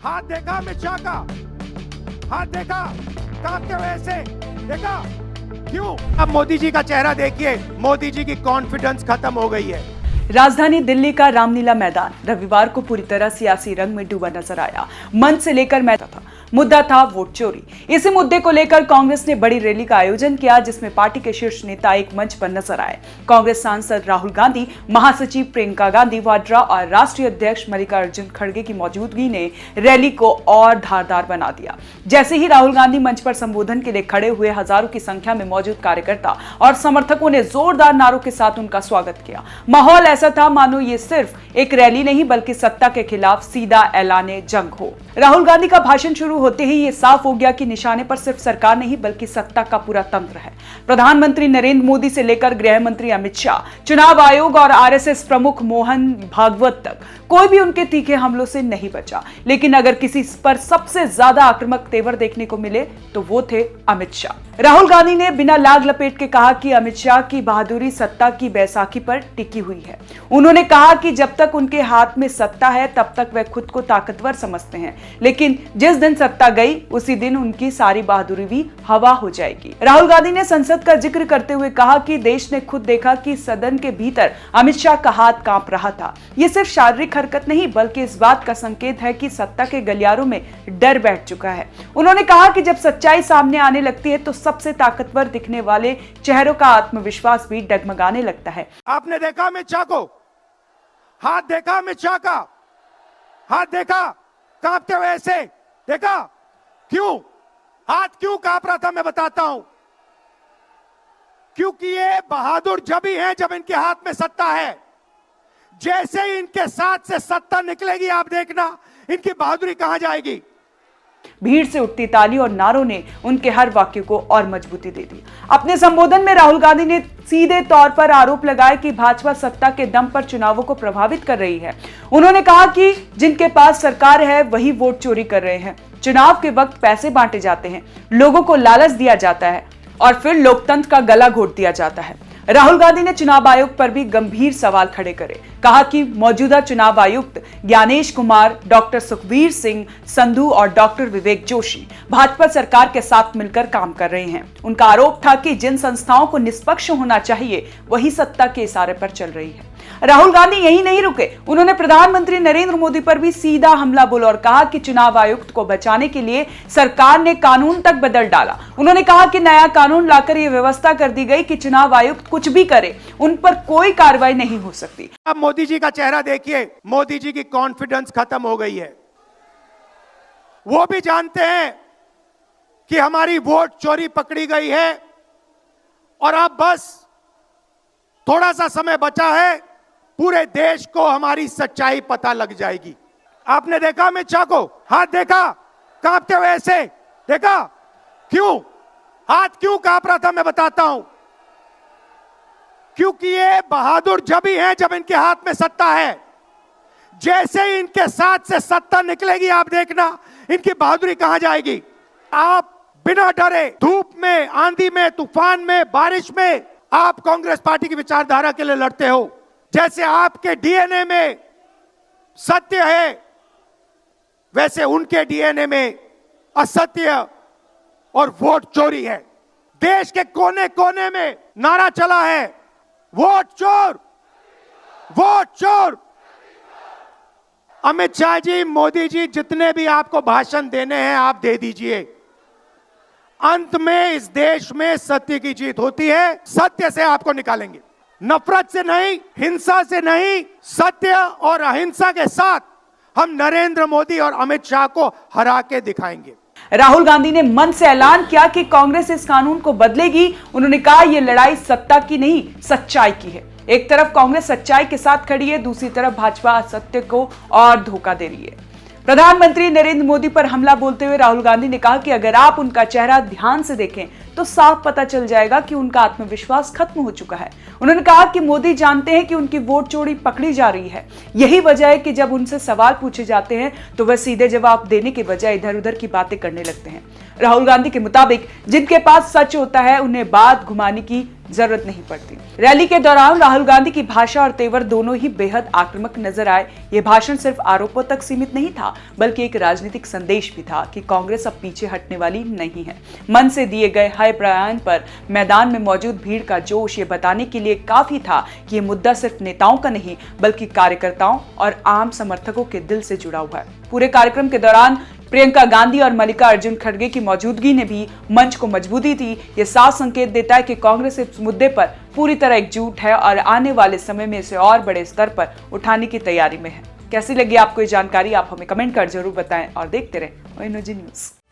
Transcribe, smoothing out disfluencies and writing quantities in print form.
हाथ देखा अमित शाह का, हाथ देखा कांपते हुए ऐसे देखा, क्यों? अब मोदी जी का चेहरा देखिए, मोदी जी की कॉन्फिडेंस खत्म हो गई है। राजधानी दिल्ली का रामलीला मैदान रविवार को पूरी तरह सियासी रंग में डूबा नजर आया। मंच से लेकर मैदान था, मुद्दा था वोट चोरी। इसी मुद्दे को लेकर कांग्रेस ने बड़ी रैली का आयोजन किया, जिसमें पार्टी के शीर्ष नेता एक मंच पर नजर आए। कांग्रेस सांसद राहुल गांधी, महासचिव प्रियंका गांधी वाड्रा और राष्ट्रीय अध्यक्ष मल्लिकार्जुन खड़गे की मौजूदगी ने रैली को और धारदार बना दिया। जैसे ही राहुल गांधी मंच पर संबोधन के लिए खड़े हुए, हजारों की संख्या में मौजूद कार्यकर्ता और समर्थकों ने जोरदार नारों के साथ उनका स्वागत किया। माहौल ऐसा था मानो ये सिर्फ एक रैली नहीं बल्कि सत्ता के खिलाफ सीधा ऐलाने जंग हो। राहुल गांधी का भाषण शुरू होते ही ये साफ हो गया कि निशाने पर सिर्फ सरकार नहीं बल्कि सत्ता का पूरा तंत्र है। प्रधानमंत्री नरेंद्र मोदी से लेकर गृह मंत्री अमित शाह, चुनाव आयोग और आरएसएस प्रमुख मोहन भागवत तक कोई भी उनके तीखे हमलों से नहीं बचा। लेकिन अगर किसी पर सबसे ज्यादा आक्रामक तेवर देखने को मिले तो वो थे अमित शाह। राहुल गांधी ने बिना लाग लपेट के कहा कि अमित शाह की बहादुरी सत्ता की बैसाखी पर टिकी हुई है। उन्होंने कहा कि जब तक उनके हाथ में सत्ता है तब तक वे खुद को ताकतवर समझते हैं, लेकिन जिस दिन सत्ता गई उसी दिन उनकी सारी बहादुरी भी हवा हो जाएगी। राहुल गांधी ने संसद का जिक्र करते हुए कहा कि देश ने खुद देखा कि सदन के भीतर अमित शाह का हाथ कांप रहा था। ये सिर्फ शारीरिक हरकत नहीं बल्कि इस बात का संकेत है कि सत्ता के गलियारों में डर बैठ चुका है। उन्होंने कहा कि जब सच्चाई सामने आने लगती है तो सबसे ताकतवर दिखने वाले चेहरों का आत्मविश्वास भी डगमगाने लगता है। आपने देखा अमित शाह को, हाथ देखा अमित शाह का, हाथ देखा कांपते हुए ऐसे देखा, क्यों? हाथ क्यों कांप रहा था मैं बताता हूं। क्योंकि ये बहादुर जब ही हैं जब इनके हाथ में सत्ता है। जैसे ही इनके साथ से सत्ता निकलेगी आप देखना इनकी बहादुरी कहां जाएगी। भीड़ से उठती ताली और नारों ने उनके हर वाक्य को और मजबूती दे दी। अपने संबोधन में राहुल गांधी ने सीधे तौर पर आरोप लगाया कि भाजपा सत्ता के दम पर चुनावों को प्रभावित कर रही है। उन्होंने कहा कि जिनके पास सरकार है वही वोट चोरी कर रहे हैं। चुनाव के वक्त पैसे बांटे जाते हैं, लोगों को लालच दिया जाता है और फिर लोकतंत्र का गला घोट दिया जाता है। राहुल गांधी ने चुनाव आयोग पर भी गंभीर सवाल खड़े करे। कहा कि मौजूदा चुनाव आयुक्त ज्ञानेश कुमार, डॉक्टर सुखबीर सिंह संधू और डॉक्टर विवेक जोशी भाजपा सरकार के साथ मिलकर काम कर रहे हैं। उनका आरोप था कि जिन संस्थाओं को निष्पक्ष होना चाहिए वही सत्ता के इशारे पर चल रही है। राहुल गांधी यही नहीं रुके, उन्होंने प्रधानमंत्री नरेंद्र मोदी पर भी सीधा हमला बोला और कहा कि चुनाव आयुक्त को बचाने के लिए सरकार ने कानून तक बदल डाला। उन्होंने कहा कि नया कानून लाकर यह व्यवस्था कर दी गई कि चुनाव आयुक्त कुछ भी करे, उन पर कोई कार्रवाई नहीं हो सकती। अब मोदी जी का चेहरा देखिए, मोदी जी की कॉन्फिडेंस खत्म हो गई है। वो भी जानते हैं कि हमारी वोट चोरी पकड़ी गई है और अब बस थोड़ा सा समय बचा है, पूरे देश को हमारी सच्चाई पता लग जाएगी। आपने देखा अमित शाह को, हाथ देखा कांपते हुए ऐसे देखा, क्यों? हाथ क्यों कांप रहा था मैं बताता हूं। क्योंकि ये बहादुर जब ही हैं जब इनके हाथ में सत्ता है। जैसे ही इनके साथ से सत्ता निकलेगी आप देखना इनकी बहादुरी कहां जाएगी। आप बिना डरे धूप में, आंधी में, तूफान में, बारिश में आप कांग्रेस पार्टी की विचारधारा के लिए लड़ते हो। जैसे आपके डीएनए में सत्य है वैसे उनके डीएनए में असत्य और वोट चोरी है। देश के कोने कोने में नारा चला है, वोट चोर, वोट चोर। अमित शाह जी, मोदी जी, जितने भी आपको भाषण देने हैं आप दे दीजिए। अंत में इस देश में सत्य की जीत होती है। सत्य से आपको निकालेंगे, नफरत से नहीं, हिंसा से नहीं, सत्य और अहिंसा के साथ हम नरेंद्र मोदी और अमित शाह को हरा के दिखाएंगे। राहुल गांधी ने मन से ऐलान किया कि कांग्रेस इस कानून को बदलेगी। उन्होंने कहा यह लड़ाई सत्ता की नहीं सच्चाई की है। एक तरफ कांग्रेस सच्चाई के साथ खड़ी है, दूसरी तरफ भाजपा असत्य को और धोखा दे रही है। प्रधानमंत्री नरेंद्र मोदी पर हमला बोलते हुए राहुल गांधी ने कहा कि अगर आप उनका चेहरा ध्यान से देखें तो साफ पता चल जाएगा कि उनका आत्मविश्वास खत्म हो चुका है। उन्होंने कहा कि मोदी जानते हैं कि उनकी वोट चोरी पकड़ी जा रही है। यही वजह है कि जब उनसे सवाल पूछे जाते हैं तो वह सीधे जवाब देने के बजाय इधर उधर की बातें करने लगते हैं। राहुल गांधी के मुताबिक जिनके पास सच होता है उन्हें बात घुमाने की जरूरत नहीं पड़ती। रैली के दौरान राहुल गांधी की भाषा और तेवर दोनों ही बेहद आक्रामक नजर आए। ये भाषण सिर्फ आरोपों तक सीमित नहीं था, बल्कि एक राजनीतिक संदेश भी था कि कांग्रेस अब पीछे हटने वाली नहीं है। मन से दिए गए हर बयान पर मैदान में मौजूद भीड़ का जोश ये बताने के लिए काफी था कि ये मुद्दा सिर्फ नेताओं का नहीं, बल्कि कार्यकर्ताओं और आम समर्थकों के दिल से जुड़ा हुआ है। पूरे कार्यक्रम के दौरान प्रियंका गांधी और मल्लिकार्जुन खड़गे की मौजूदगी ने भी मंच को मजबूती दी। ये साफ संकेत देता है कि कांग्रेस इस मुद्दे पर पूरी तरह एकजुट है और आने वाले समय में इसे और बड़े स्तर पर उठाने की तैयारी में है। कैसी लगी आपको ये जानकारी, आप हमें कमेंट कर जरूर बताएं और देखते रहें ONG न्यूज़।